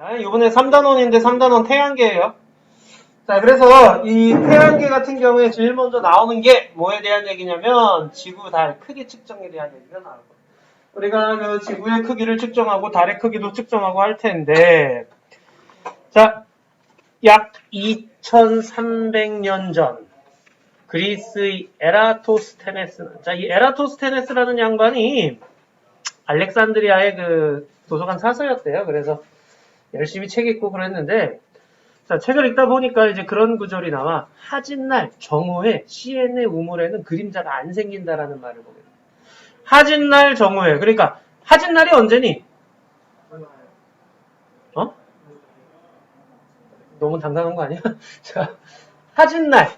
이번에 3단원인데 3단원 태양계예요. 자, 그래서 이 태양계 같은 경우에 제일 먼저 나오는 게 뭐에 대한 얘기냐면 지구, 달 크기 측정에 대한 얘기가 나오고 우리가 그 지구의 크기를 측정하고 달의 크기도 측정하고 할 텐데 자, 약 2300년 전 그리스의 에라토스테네스 자, 이 에라토스테네스라는 양반이 알렉산드리아의 그 도서관 사서였대요. 그래서 열심히 책 읽고 그랬는데 자, 책을 읽다 보니까 이제 그런 구절이 나와 하진날 정오에 시엔의 우물에는 그림자가 안 생긴다라는 말을 보게 돼. 하진날 정오에 그러니까 하진날이 언제니? 어? 너무 당당한 거 아니야? 자, 하진날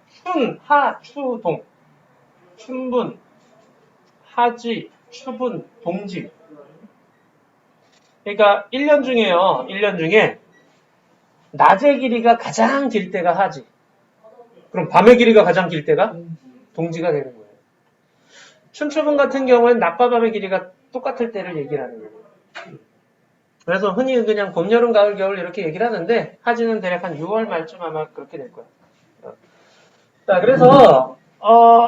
춘, 하, 추, 동 춘분, 하지, 추분, 동지 그러니까 1년 중에요. 1년 중에 낮의 길이가 가장 길 때가 하지. 그럼 밤의 길이가 가장 길 때가 동지가 되는 거예요. 춘추분 같은 경우에는 낮과 밤의 길이가 똑같을 때를 얘기를 하는 거예요. 그래서 흔히 그냥 봄, 여름, 가을, 겨울 이렇게 얘기를 하는데 하지는 대략 한 6월 말쯤 아마 그렇게 될 거야. 자, 그래서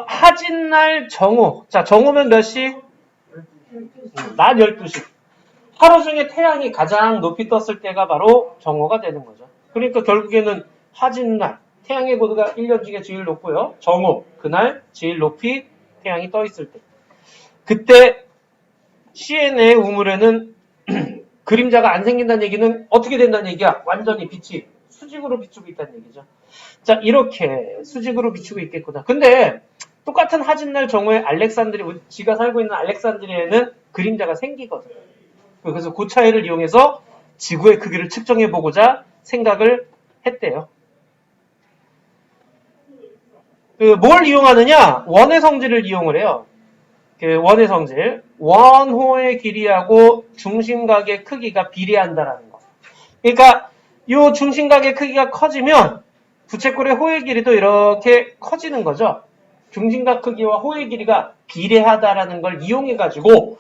하진날 정오. 자, 정오면 몇 시? 낮 12시. 하루 중에 태양이 가장 높이 떴을 때가 바로 정오가 되는 거죠. 그러니까 결국에는 하진날, 태양의 고도가 1년 중에 제일 높고요. 정오, 그날 제일 높이 태양이 떠 있을 때. 그때 시엔의 우물에는 그림자가 안 생긴다는 얘기는 어떻게 된다는 얘기야? 완전히 빛이 수직으로 비추고 있다는 얘기죠. 자, 이렇게 수직으로 비추고 있겠구나. 근데 똑같은 하진날 정오에 지가 살고 있는 알렉산드리아에는 그림자가 생기거든. 그래서 그 차이를 이용해서 지구의 크기를 측정해보고자 생각을 했대요. 뭘 이용하느냐? 원의 성질을 이용을 해요. 원의 성질. 원호의 길이하고 중심각의 크기가 비례한다라는 거. 그러니까 이 중심각의 크기가 커지면 부채꼴의 호의 길이도 이렇게 커지는 거죠. 중심각 크기와 호의 길이가 비례하다라는 걸 이용해가지고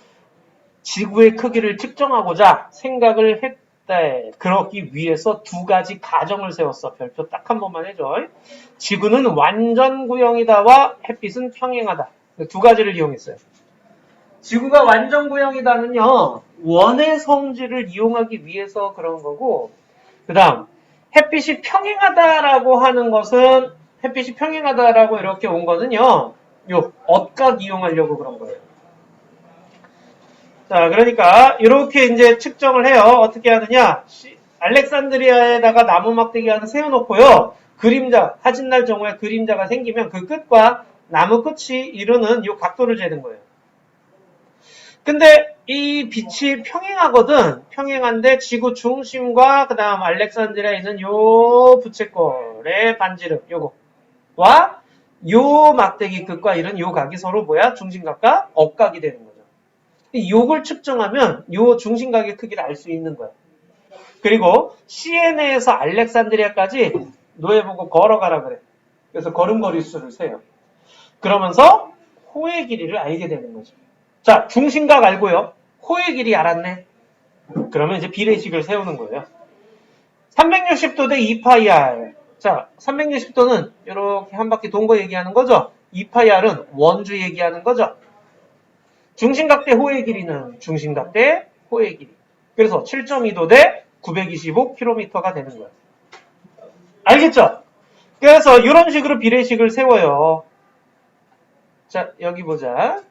지구의 크기를 측정하고자 생각을 했다. 그러기 위해서 두 가지 가정을 세웠어. 별표 딱 한 번만 해줘. 지구는 완전구형이다와 햇빛은 평행하다. 두 가지를 이용했어요. 지구가 완전구형이다는요. 원의 성질을 이용하기 위해서 그런 거고 그 다음 햇빛이 평행하다라고 하는 것은 햇빛이 평행하다라고 이렇게 온 거는요. 요 억각 이용하려고 그런 거예요. 자, 그러니까 이렇게 이제 측정을 해요. 어떻게 하느냐? 알렉산드리아에다가 나무 막대기 하나 세워놓고요. 그림자, 하진날 정오에 그림자가 생기면 그 끝과 나무 끝이 이루는 이 각도를 재는 거예요. 근데 이 빛이 평행하거든. 평행한데 지구 중심과 그 다음 알렉산드리아에 있는 요 부채꼴의 반지름 요거와 요 막대기 끝과 이런 요 각이 서로 뭐야? 중심각과 억각이 되는 거예요. 요걸 측정하면 요 중심각의 크기를 알 수 있는 거야. 그리고 시에네에서 알렉산드리아까지 노예보고 걸어가라 그래. 그래서 걸음걸이 수를 세요. 그러면서 호의 길이를 알게 되는 거죠. 자, 중심각 알고요. 호의 길이 알았네. 그러면 이제 비례식을 세우는 거예요. 360도 대 2파이R. 자, 360도는 이렇게 한 바퀴 돈 거 얘기하는 거죠. 2파이R은 원주 얘기하는 거죠. 중심각 대 호의 길이는 중심각 대 호의 길이. 그래서 7.2도 대 925km가 되는 거예요. 알겠죠? 그래서 이런 식으로 비례식을 세워요. 자, 여기 보자.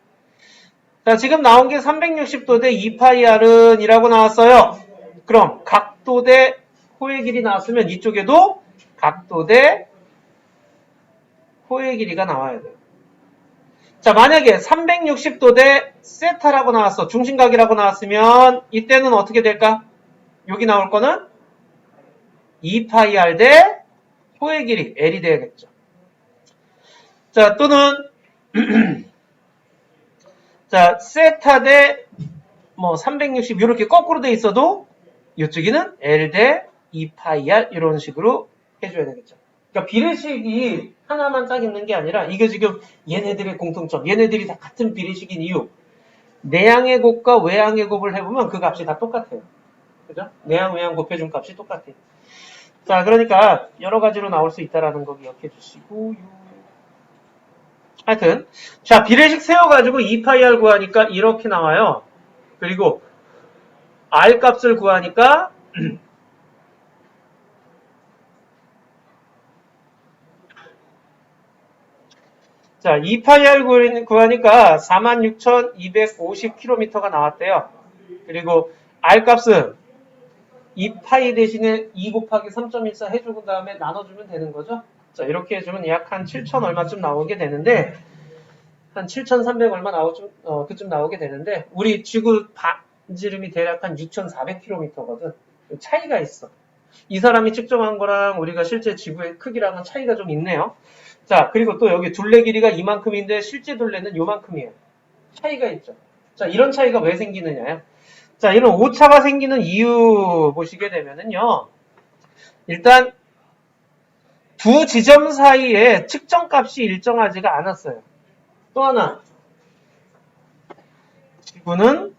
자, 지금 나온 게 360도 대 2파이R은 이라고 나왔어요. 그럼 각도 대 호의 길이 나왔으면 이쪽에도 각도 대 호의 길이가 나와야 돼요. 자, 만약에 360도 대 세타라고 나왔어. 중심각이라고 나왔으면 이때는 어떻게 될까? 여기 나올 거는 2파이R 대 호의 길이 L이 돼야겠죠. 자, 또는 자, 세타 대 뭐 360 이렇게 거꾸로 돼 있어도 이쪽에는 L 대 2파이R 이런 식으로 해줘야 되겠죠. 그러니까 비례식이 하나만 딱 있는 게 아니라 이게 지금 얘네들의 공통점, 얘네들이 다 같은 비례식인 이유. 내양의 곱과 외양의 곱을 해보면 그 값이 다 똑같아요. 그죠? 내항, 외항 곱해준 값이 똑같아. 자, 그러니까 여러 가지로 나올 수 있다라는 거 기억해 주시고. 하여튼, 자, 비례식 세워가지고 2파이R 구하니까 이렇게 나와요. 그리고 R 값을 구하니까 자, 2파이R 구하니까 46,250km가 나왔대요. 그리고 R 값은 2파이 대신에 2 곱하기 3.14 해주고 다음에 나눠주면 되는 거죠. 자, 이렇게 해주면 약 한 7,000 얼마쯤 나오게 되는데, 한 7,300 얼마 그쯤 나오게 되는데, 우리 지구 반지름이 대략 한 6,400km거든. 차이가 있어. 이 사람이 측정한 거랑 우리가 실제 지구의 크기랑은 차이가 좀 있네요. 자, 그리고 또 여기 둘레 길이가 이만큼인데 실제 둘레는 요만큼이에요. 차이가 있죠. 자, 이런 차이가 왜 생기느냐요? 자, 이런 오차가 생기는 이유 보시게 되면은요. 일단 두 지점 사이에 측정값이 일정하지가 않았어요. 또 하나, 지구는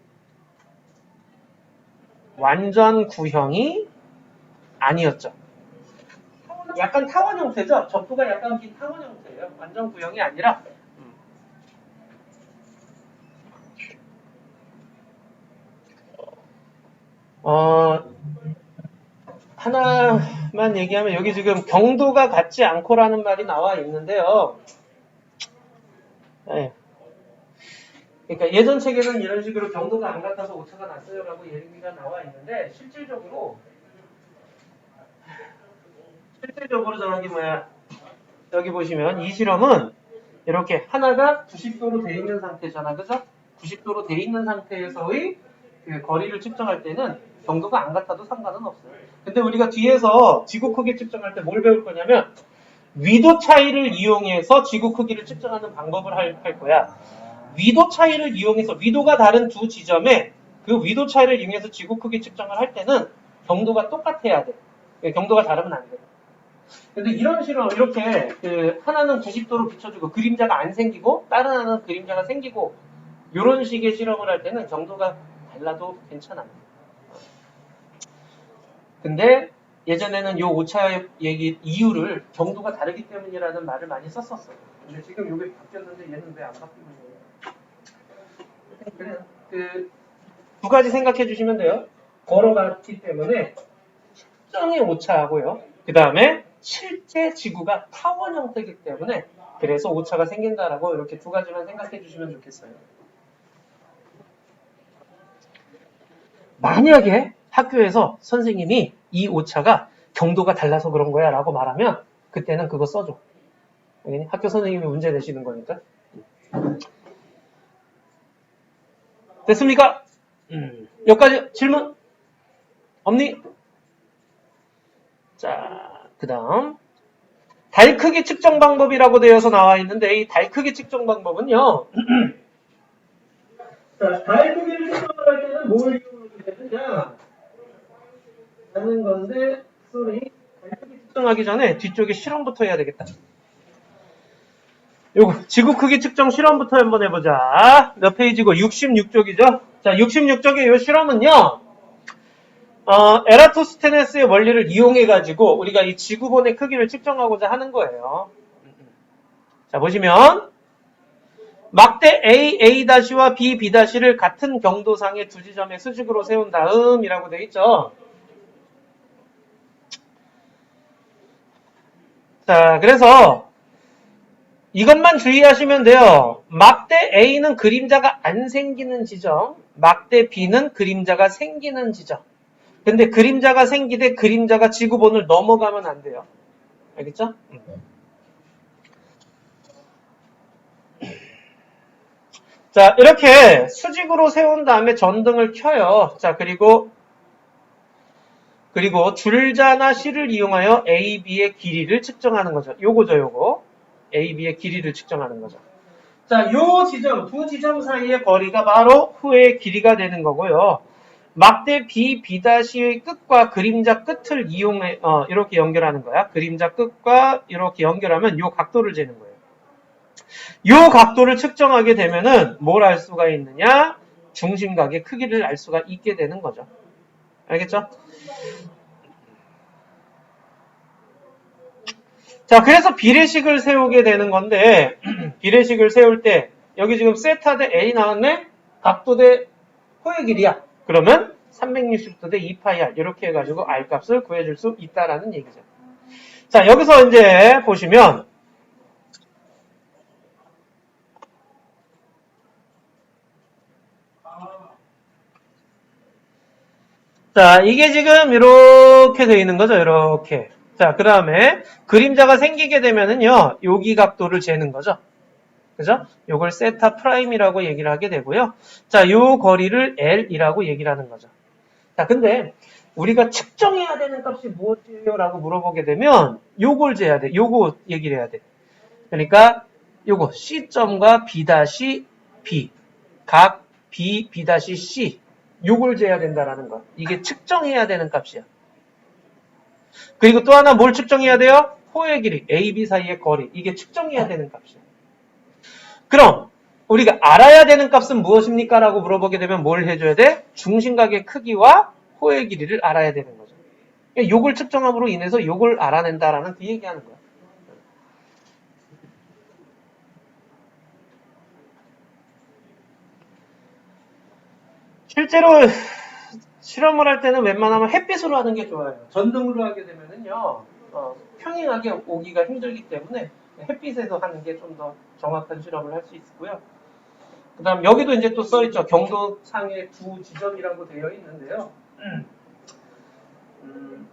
완전 구형이 아니었죠. 약간 타원 형태죠? 접두가 약간 긴 타원 형태예요. 완전 구형이 아니라 하나만 얘기하면 여기 지금 경도가 같지 않고라는 말이 나와 있는데요. 네. 그러니까 예전 책에는 이런 식으로 경도가 안 같아서 오차가 났어요라고 얘기가 나와 있는데 실질적으로 저기 보시면 이 실험은 이렇게 하나가 90도로 돼 있는 상태잖아, 그죠? 90도로 돼 있는 상태에서의 그 거리를 측정할 때는 경도가 안 같아도 상관은 없어요. 근데 우리가 뒤에서 지구 크기 측정할 때 뭘 배울 거냐면 위도 차이를 이용해서 지구 크기를 측정하는 방법을 할 거야. 위도 차이를 이용해서 위도가 다른 두 지점에 그 위도 차이를 이용해서 지구 크기 측정을 할 때는 경도가 똑같아야 돼. 경도가 다르면 안 돼. 근데 이런 실험 이렇게 그 하나는 90도로 비춰주고 그림자가 안 생기고 다른 하나는 그림자가 생기고 이런 식의 실험을 할 때는 경도가 달라도 괜찮아요. 근데 예전에는 요 오차 얘기 이유를 경도가 다르기 때문이라는 말을 많이 썼었어요. 근데 지금 요게 바뀌었는데 얘는 왜 안 바뀌는 거예요? 그 두 가지 생각해 주시면 돼요. 걸어갔기 때문에 특정의 오차하고요. 그 다음에 실제 지구가 타원 형태이기 때문에 그래서 오차가 생긴다라고 이렇게 두 가지만 생각해 주시면 좋겠어요. 만약에 학교에서 선생님이 이 오차가 경도가 달라서 그런 거야 라고 말하면 그때는 그거 써줘. 학교 선생님이 문제 내시는 거니까. 됐습니까? 여기까지 질문 없니? 자, 그 다음 달 크기 측정 방법이라고 되어서 나와 있는데 이 달 크기 측정 방법은요. 자, 달 크기를 측정할 때는 뭘 이용하게 되느냐 하는 건데 달 크기 측정하기 전에 뒤쪽에 실험부터 해야 되겠다. 요거 지구 크기 측정 실험부터 한번 해보자. 몇 페이지고 66쪽이죠. 자, 66쪽의 이 실험은요. 에라토스테네스의 원리를 이용해가지고 우리가 이 지구본의 크기를 측정하고자 하는 거예요. 자, 보시면 막대 A,A'와 B, B''를 같은 경도상의 두 지점의 수직으로 세운 다음이라고 되어 있죠. 자, 그래서 이것만 주의하시면 돼요. 막대 A는 그림자가 안 생기는 지점, 막대 B는 그림자가 생기는 지점. 근데 그림자가 생기되 그림자가 지구본을 넘어가면 안 돼요. 알겠죠? 자, 이렇게 수직으로 세운 다음에 전등을 켜요. 자, 그리고 줄자나 실을 이용하여 A, B의 길이를 측정하는 거죠. 요거죠, 요거. A, B의 길이를 측정하는 거죠. 자, 요 지점, 두 지점 사이의 거리가 바로 후의 길이가 되는 거고요. 막대 B, B''의 끝과 그림자 끝을 이용해 이렇게 연결하는 거야. 그림자 끝과 이렇게 연결하면 요 각도를 재는 거예요. 요 각도를 측정하게 되면은 뭘 알 수가 있느냐? 중심각의 크기를 알 수가 있게 되는 거죠. 알겠죠? 자, 그래서 비례식을 세우게 되는 건데, 비례식을 세울 때, 여기 지금 세타 대 A 나왔네? 각도 대 호의 길이야. 그러면 360도 대 2파이 이렇게 해가지고 R 값을 구해줄 수 있다라는 얘기죠. 자, 여기서 이제 보시면, 자, 이게 지금 이렇게 되어 있는 거죠. 이렇게. 자, 그 다음에 그림자가 생기게 되면은요, 여기 각도를 재는 거죠. 그죠? 요걸 세타 프라임이라고 얘기를 하게 되고요. 자, 요 거리를 L이라고 얘기를 하는 거죠. 자, 근데 우리가 측정해야 되는 값이 무엇이에요? 라고 물어보게 되면 요걸 재야 돼. 요거 얘기를 해야 돼. 그러니까 요거 C점과 B-B, 각 B, B-C 요걸 재야 된다라는 거. 이게 측정해야 되는 값이야. 그리고 또 하나 뭘 측정해야 돼요? 호의 길이, A, B 사이의 거리. 이게 측정해야 되는 값이야. 그럼 우리가 알아야 되는 값은 무엇입니까? 라고 물어보게 되면 뭘 해줘야 돼? 중심각의 크기와 호의 길이를 알아야 되는 거죠. 요걸 측정함으로 인해서 요걸 알아낸다라는 그 얘기하는 거야. 실제로 실험을 할 때는 웬만하면 햇빛으로 하는 게 좋아요. 전등으로 하게 되면은요, 평행하게 오기가 힘들기 때문에 햇빛에서 하는 게 좀 더 정확한 실험을 할 수 있고요. 그 다음 여기도 이제 또 써있죠. 경도상의 두 지점이라고 되어 있는데요.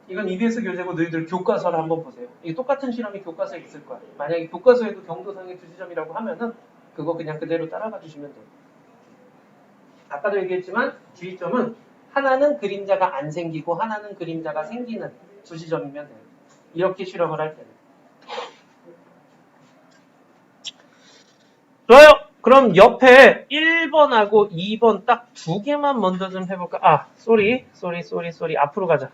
이건 EBS 교재고 너희들 교과서를 한번 보세요. 이게 똑같은 실험이 교과서에 있을 거야. 만약에 교과서에도 경도상의 두 지점이라고 하면은 그거 그냥 그대로 따라가 주시면 돼요. 아까도 얘기했지만 주의점은 하나는 그림자가 안 생기고 하나는 그림자가 생기는 두 지점이면 돼요. 이렇게 실험을 할 때는. 좋아요. 그럼 옆에 1번하고 2번 딱 두 개만 먼저 좀 해볼까? 아, 쏘리. 앞으로 가자.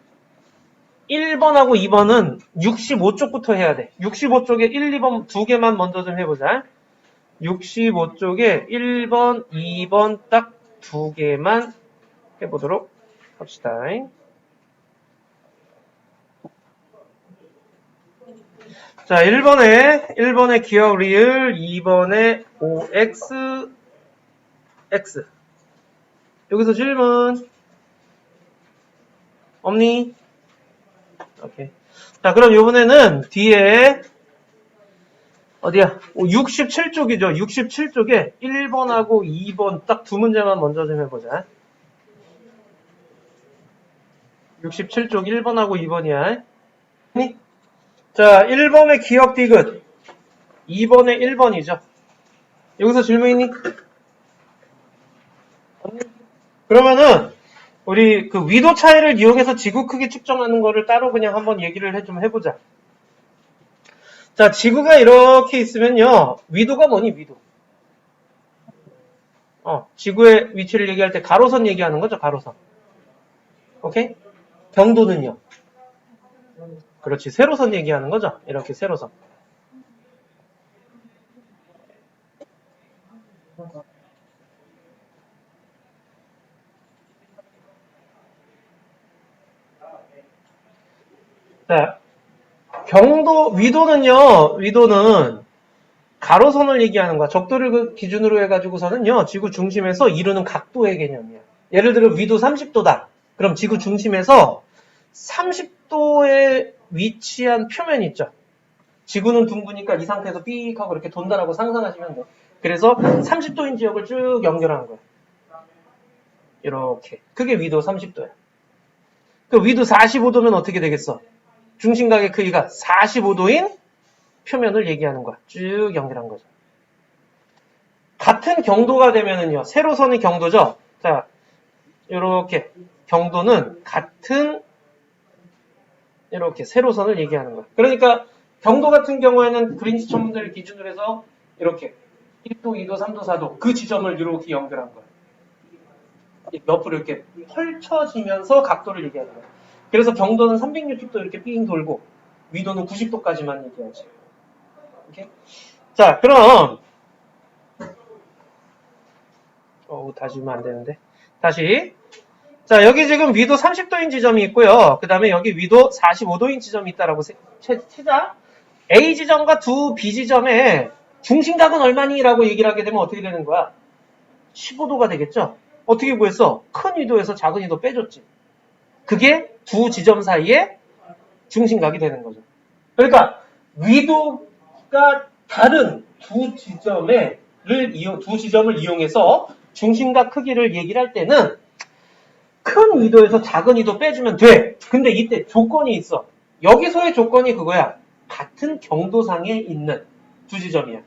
1번하고 2번은 65쪽부터 해야 돼. 65쪽에 1, 2번 두 개만 먼저 좀 해보자. 65쪽에 1번, 2번 딱 두 개만 해보도록 합시다. 자, 1번에 기억 리을, 2번에 OX, X. 여기서 질문. 없니? 오케이. 자, 그럼 이번에는 뒤에, 어디야? 67쪽이죠. 67쪽에 1번하고 2번 딱 두 문제만 먼저 좀 해보자. 67쪽 1번하고 2번이야. 자, 1번의 기억 디귿, 2번의 1번이죠. 여기서 질문 있니? 그러면은 우리 그 위도 차이를 이용해서 지구 크기 측정하는 거를 따로 그냥 한번 얘기를 좀 해보자. 자, 지구가 이렇게 있으면요, 위도가 뭐니? 위도. 지구의 위치를 얘기할 때 가로선 얘기하는 거죠, 가로선. 오케이? 경도는요? 그렇지, 세로선 얘기하는 거죠? 이렇게 세로선. 자, 위도는 가로선을 얘기하는 거야. 적도를 그 기준으로 해가지고서는요, 지구 중심에서 이루는 각도의 개념이야. 예를 들어 위도 30도다. 그럼 지구 중심에서 30도에 위치한 표면 있죠. 지구는 둥그니까 이 상태에서 삑 하고 이렇게 돈다라고 상상하시면 돼. 그래서 30도인 지역을 쭉 연결하는 거야. 이렇게. 그게 위도 30도야. 그 위도 45도면 어떻게 되겠어? 중심각의 크기가 45도인 표면을 얘기하는 거야. 쭉 연결한 거죠. 같은 경도가 되면은요, 세로선의 경도죠. 자, 이렇게 경도는 같은 이렇게 세로선을 얘기하는 거야. 그러니까 경도 같은 경우에는 그린치 천문대를 기준으로 해서 이렇게 1도, 2도, 3도, 4도 그 지점을 이렇게 연결한 거야. 옆으로 이렇게 펼쳐지면서 각도를 얘기하는 거야. 그래서 경도는 360도 이렇게 삥 돌고 위도는 90도까지만 얘기하지. 오케이? 자, 그럼 다시 주면 안 되는데. 다시. 자, 여기 지금 위도 30도인 지점이 있고요. 그 다음에 여기 위도 45도인 지점이 있다라고 치자. A 지점과 두 B 지점의 중심각은 얼마니? 라고 얘기를 하게 되면 어떻게 되는 거야? 15도가 되겠죠? 어떻게 구했어? 큰 위도에서 작은 위도 빼줬지. 그게 두 지점 사이의 중심각이 되는 거죠. 그러니까 위도가 다른 두 지점을 이용해서 중심각 크기를 얘기를 할 때는 큰 위도에서 작은 위도 빼주면 돼. 근데 이때 조건이 있어. 여기서의 조건이 그거야. 같은 경도상에 있는 두 지점이야.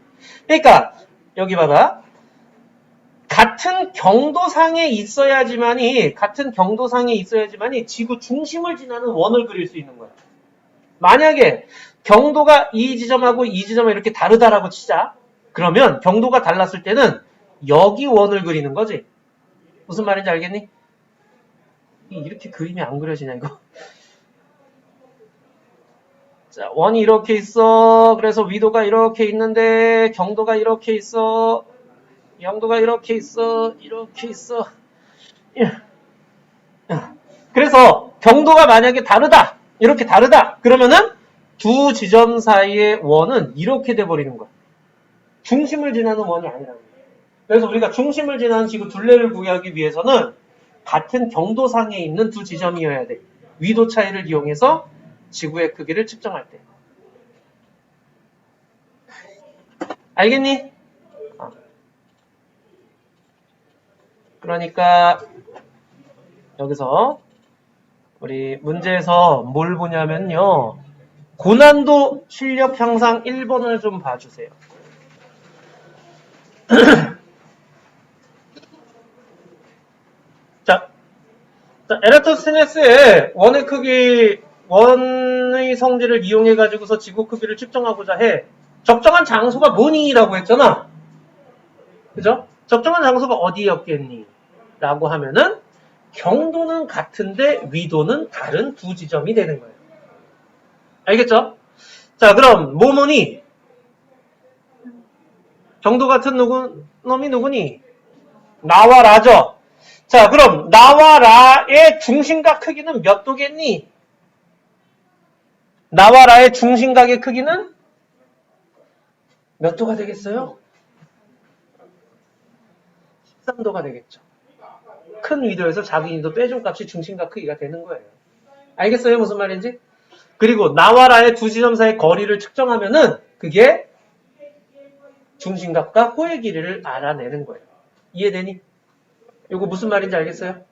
그러니까 여기 봐봐. 같은 경도상에 있어야지만이 지구 중심을 지나는 원을 그릴 수 있는 거야. 만약에 경도가 이 지점하고 이 지점이 이렇게 다르다라고 치자. 그러면 경도가 달랐을 때는 여기 원을 그리는 거지. 무슨 말인지 알겠니? 이렇게 그림이 안 그려지냐 이거. 자, 원이 이렇게 있어. 그래서 위도가 이렇게 있는데 경도가 이렇게 있어. 영도가 이렇게 있어. 이렇게 있어. 그래서 경도가 만약에 다르다. 이렇게 다르다. 그러면은 두 지점 사이의 원은 이렇게 돼버리는 거야. 중심을 지나는 원이 아니라는 거야. 그래서 우리가 중심을 지나는 지구 둘레를 구하기 위해서는 같은 경도상에 있는 두 지점이어야 돼. 위도 차이를 이용해서 지구의 크기를 측정할 때. 알겠니? 그러니까 여기서 우리 문제에서 뭘 보냐면요. 고난도 실력 향상 1번을 좀 봐주세요. 자, 에라토스테네스의 원의 크기, 원의 성질을 이용해가지고서 지구 크기를 측정하고자 해. 적정한 장소가 뭐니? 라고 했잖아. 그죠? 적정한 장소가 어디였겠니? 라고 하면은 경도는 같은데 위도는 다른 두 지점이 되는 거예요. 알겠죠? 자, 그럼 뭐뭐니? 경도 같은 놈이 누구니? 나와 라죠? 자, 그럼 나와 라의 중심각 크기는 몇 도겠니? 나와 라의 중심각의 크기는 몇 도가 되겠어요? 13도가 되겠죠. 큰 위도에서 작은 위도 빼준 값이 중심각 크기가 되는 거예요. 알겠어요? 무슨 말인지? 그리고 나와 라의 두 지점 사이의 거리를 측정하면은 그게 중심각과 호의 길이를 알아내는 거예요. 이해되니? 이거 무슨 말인지 알겠어요?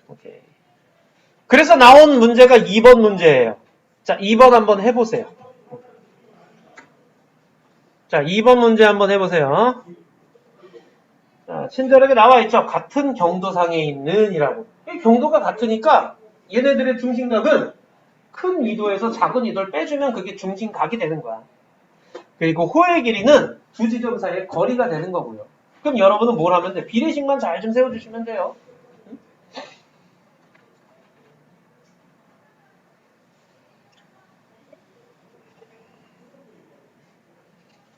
오케이. 그래서 나온 문제가 2번 문제예요. 자, 2번 한번 해보세요. 자, 2번 문제 한번 해보세요. 자, 친절하게 나와 있죠. 같은 경도상에 있는 이라고. 경도가 같으니까 얘네들의 중심각은 큰 위도에서 작은 위도를 빼주면 그게 중심각이 되는 거야. 그리고 호의 길이는 두 지점 사이의 거리가 되는 거고요. 그럼 여러분은 뭘 하면 돼? 비례식만 잘 좀 세워주시면 돼요.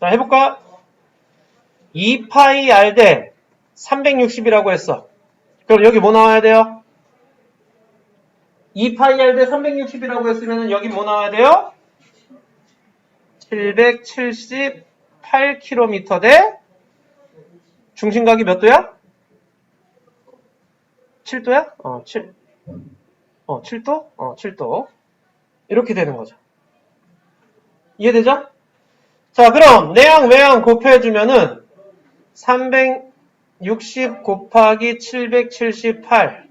자, 해볼까? 2파이 r 대 360이라고 했어. 그럼 여기 뭐 나와야 돼요? 2파이 r 대 360이라고 했으면 여기 뭐 나와야 돼요? 778km 대 중심각이 몇 도야? 7도야? 7도? 7도. 이렇게 되는 거죠. 이해되죠? 자, 그럼 내양 외양 곱해주면은 360 곱하기 778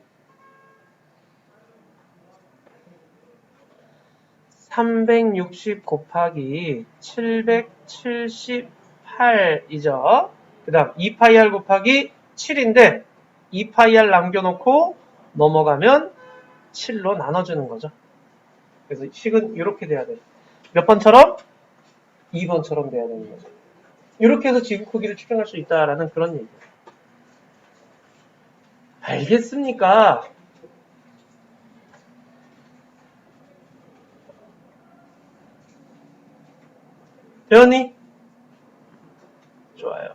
360 곱하기 778이죠. 그 다음 2파이r 곱하기 7인데 2파이r 남겨놓고 넘어가면 7로 나눠주는 거죠. 그래서 식은 이렇게 돼야 돼요. 몇 번처럼? 2번처럼 돼야 되는 거죠. 이렇게 해서 지구 크기를 측정할 수 있다라는 그런 얘기예요. 알겠습니까? 배웠니? 좋아요.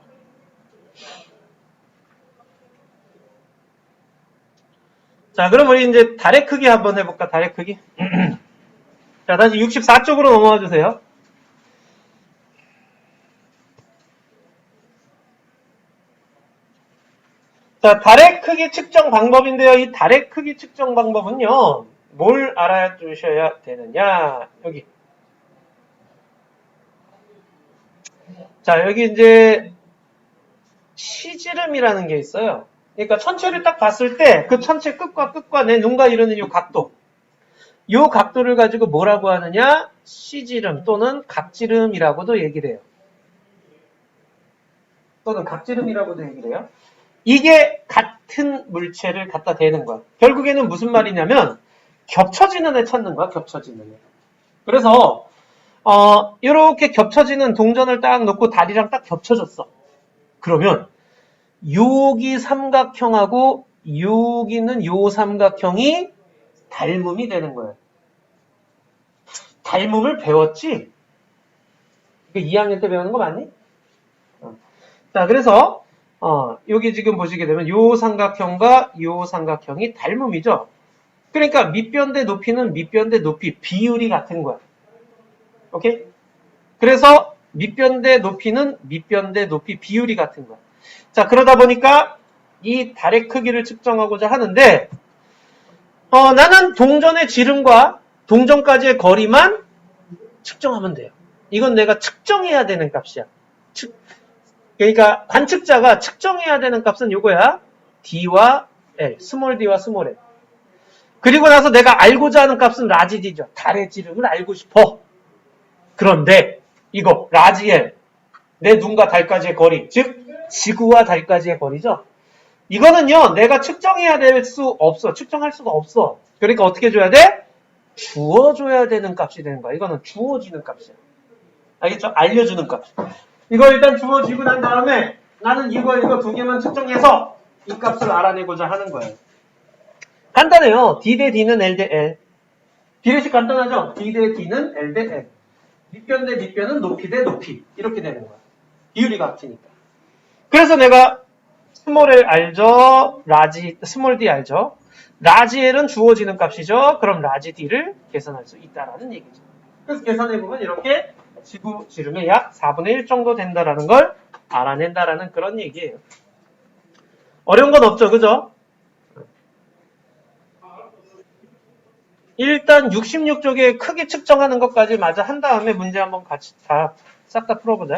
자, 그럼 우리 이제 달의 크기 한번 해볼까? 달의 크기. 자, 다시 64쪽으로 넘어와 주세요. 자, 달의 크기 측정 방법인데요. 이 달의 크기 측정 방법은요. 뭘 알아두셔야 되느냐. 여기. 자, 여기 이제 시지름이라는 게 있어요. 그러니까 천체를 딱 봤을 때 그 천체 끝과 끝과 내 눈과 이루는 이 각도. 이 각도를 가지고 뭐라고 하느냐? 시지름 또는 각지름이라고도 얘기를 해요. 또는 각지름이라고도 얘기를 해요. 이게 같은 물체를 갖다 대는 거야. 결국에는 무슨 말이냐면 겹쳐지는 애 찾는 거야. 겹쳐지는 애. 그래서 이렇게 겹쳐지는 동전을 딱 놓고 다리랑 딱 겹쳐졌어. 그러면 여기 삼각형하고 여기 있는 요 삼각형이 닮음이 되는 거예요. 닮음을 배웠지? 이거 2학년 때 배우는 거 맞니? 자, 그래서 여기 지금 보시게 되면 요 삼각형과 요 삼각형이 닮음이죠. 그러니까 밑변대 높이는 밑변대 높이 비율이 같은 거야. 오케이? 그래서 밑변대 높이는 밑변대 높이 비율이 같은 거야. 자, 그러다 보니까 이 달의 크기를 측정하고자 하는데 나는 동전의 지름과 동전까지의 거리만 측정하면 돼요. 이건 내가 측정해야 되는 값이야. 그러니까 관측자가 측정해야 되는 값은 이거야. D와 L, 스몰 D와 스몰 L. 그리고 나서 내가 알고자 하는 값은 라지 D죠. 달의 지름을 알고 싶어. 그런데 이거 라지 L, 내 눈과 달까지의 거리, 즉 지구와 달까지의 거리죠. 이거는요, 내가 측정해야 될 수 없어. 측정할 수가 없어. 그러니까 어떻게 줘야 돼? 주어줘야 되는 값이 되는 거야. 이거는 주어지는 값이야. 알겠죠? 알려주는 값. 이거 일단 주어지고 난 다음에 나는 이거 두 개만 측정해서 이 값을 알아내고자 하는 거예요. 간단해요. D 대 D는 L 대 L. 비례식 간단하죠? D 대 D는 L 대 L. 밑변 대 밑변은 높이 대 높이. 이렇게 되는 거야. 비율이 같으니까. 그래서 내가 스몰 L 알죠? 스몰 D 알죠? 라지 L은 주어지는 값이죠. 그럼 라지 D를 계산할 수 있다라는 얘기죠. 그래서 계산해보면 이렇게 지구 지름의 약 4분의 1 정도 된다라는 걸 알아낸다라는 그런 얘기예요. 어려운 건 없죠, 그죠? 일단 66쪽에 크기 측정하는 것까지 마저 한 다음에 문제 한번 같이 싹 다 풀어보자.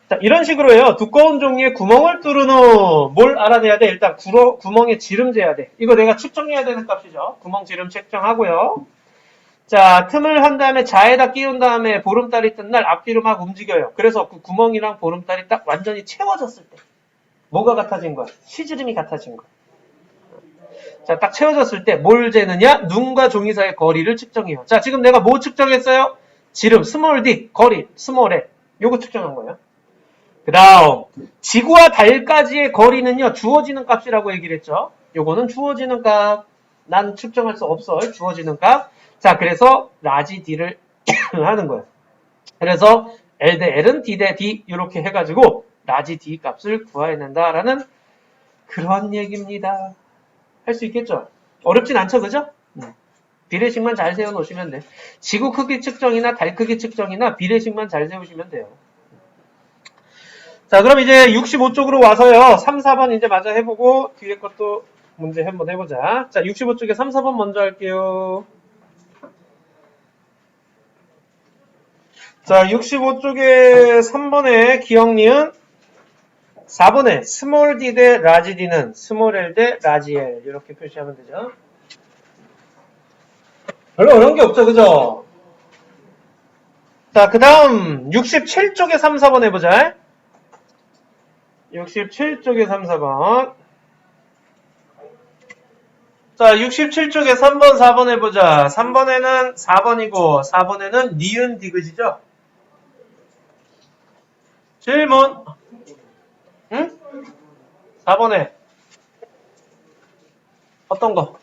자, 이런 식으로 해요. 두꺼운 종이에 구멍을 뚫은 후 뭘 알아내야 돼? 일단 구멍에 지름 재야 돼. 이거 내가 측정해야 되는 값이죠. 구멍 지름 측정하고요. 자, 틈을 한 다음에 자에다 끼운 다음에 보름달이 뜬 날 앞뒤로 막 움직여요. 그래서 그 구멍이랑 보름달이 딱 완전히 채워졌을 때 뭐가 같아진 거야? 시지름이 같아진 거야. 자, 딱 채워졌을 때 뭘 재느냐? 눈과 종이 사이의 거리를 측정해요. 자, 지금 내가 뭐 측정했어요? 지름, 스몰 d, 거리, 스몰 l. 요거 측정한 거예요. 그 다음 지구와 달까지의 거리는요. 주어지는 값이라고 얘기를 했죠. 요거는 주어지는 값. 난 측정할 수 없어. 주어지는 값. 자, 그래서 라지 D를 하는 거예요. 그래서 L 대 L은 D 대 D 이렇게 해가지고 라지 D 값을 구해낸다라는 그런 얘기입니다. 할 수 있겠죠? 어렵진 않죠, 그죠? 비례식만 잘 세워놓으시면 돼. 지구 크기 측정이나 달 크기 측정이나 비례식만 잘 세우시면 돼요. 자, 그럼 이제 65쪽으로 와서요. 3, 4번 이제 마저 해보고 뒤에 것도 문제 한번 해보자. 자, 65쪽에 3, 4번 먼저 할게요. 자, 65쪽에 3번에 기억 니은 4번에 스몰 d 대 라지 d는 스몰 l 대 라지 l 이렇게 표시하면 되죠. 별로 어려운 게 없죠, 그죠? 자, 그 다음 67쪽에 3, 4번 해보자. 67쪽에 3, 4번. 자, 67쪽에 3번, 4번 해보자. 3번에는 4번이고 4번에는 니은 디귿이죠. 질문. 응? 4번에 어떤 거?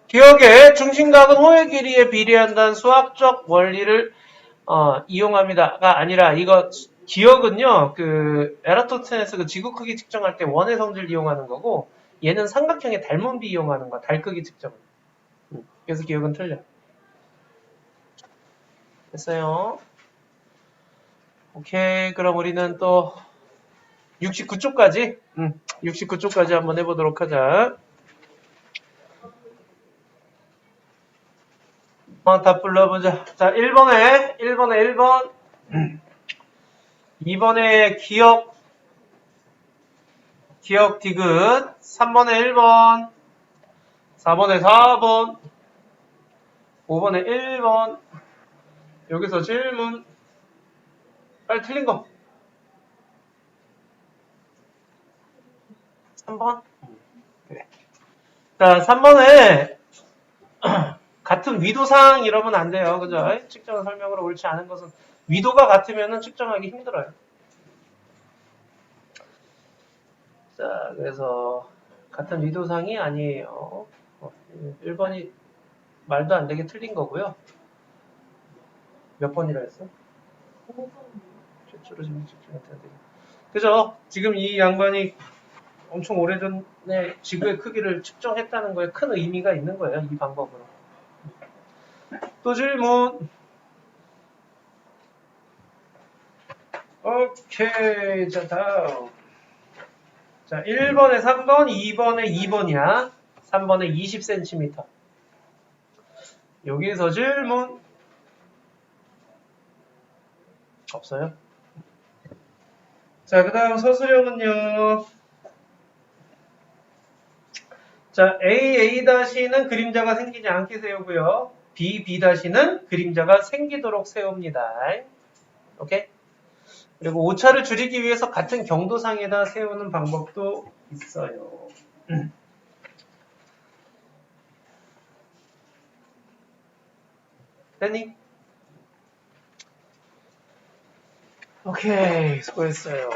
기억에 중심각은 호의 길이에 비례한다는 수학적 원리를 이용합니다가 아니라 이거 기억은요 그 에라토스테네스 그 지구 크기 측정할 때 원의 성질을 이용하는 거고 얘는 삼각형의 닮은비 이용하는 거야. 달 크기 측정은. 그래서 기억은 틀려. 됐어요. 오케이. 그럼 우리는 또 69쪽까지 69쪽까지 한번 해보도록 하자. 다 불러보자. 자, 1번에 1번 2번에 기억 디귿 3번에 1번 4번에 4번 5번에 1번 여기서 질문 빨리 틀린 거 3번 그래. 자 3번에 같은 위도상 이러면 안 돼요. 그죠? 측정 설명으로 옳지 않은 것은 위도가 같으면 측정하기 힘들어요. 자, 그래서 같은 위도상이 아니에요. 1번이 말도 안 되게 틀린 거고요. 몇 번이라 했어? 최초로 지금 측정했다는 데 그죠? 지금 이 양반이 엄청 오래전에 지구의 크기를 측정했다는 거에 큰 의미가 있는 거예요. 이 방법으로. 또 질문. 오케이. 자, 다음. 자, 1번에 3번, 2번에 2번이야. 3번에 20cm. 여기서 질문. 없어요? 자, 그 다음 서술형은요. 자, A'-는 그림자가 생기지 않게 세우고요. B'-는 그림자가 생기도록 세웁니다. 오케이? 그리고 오차를 줄이기 위해서 같은 경도상에다 세우는 방법도 있어요. 됐니? 오케이, 수고했어요.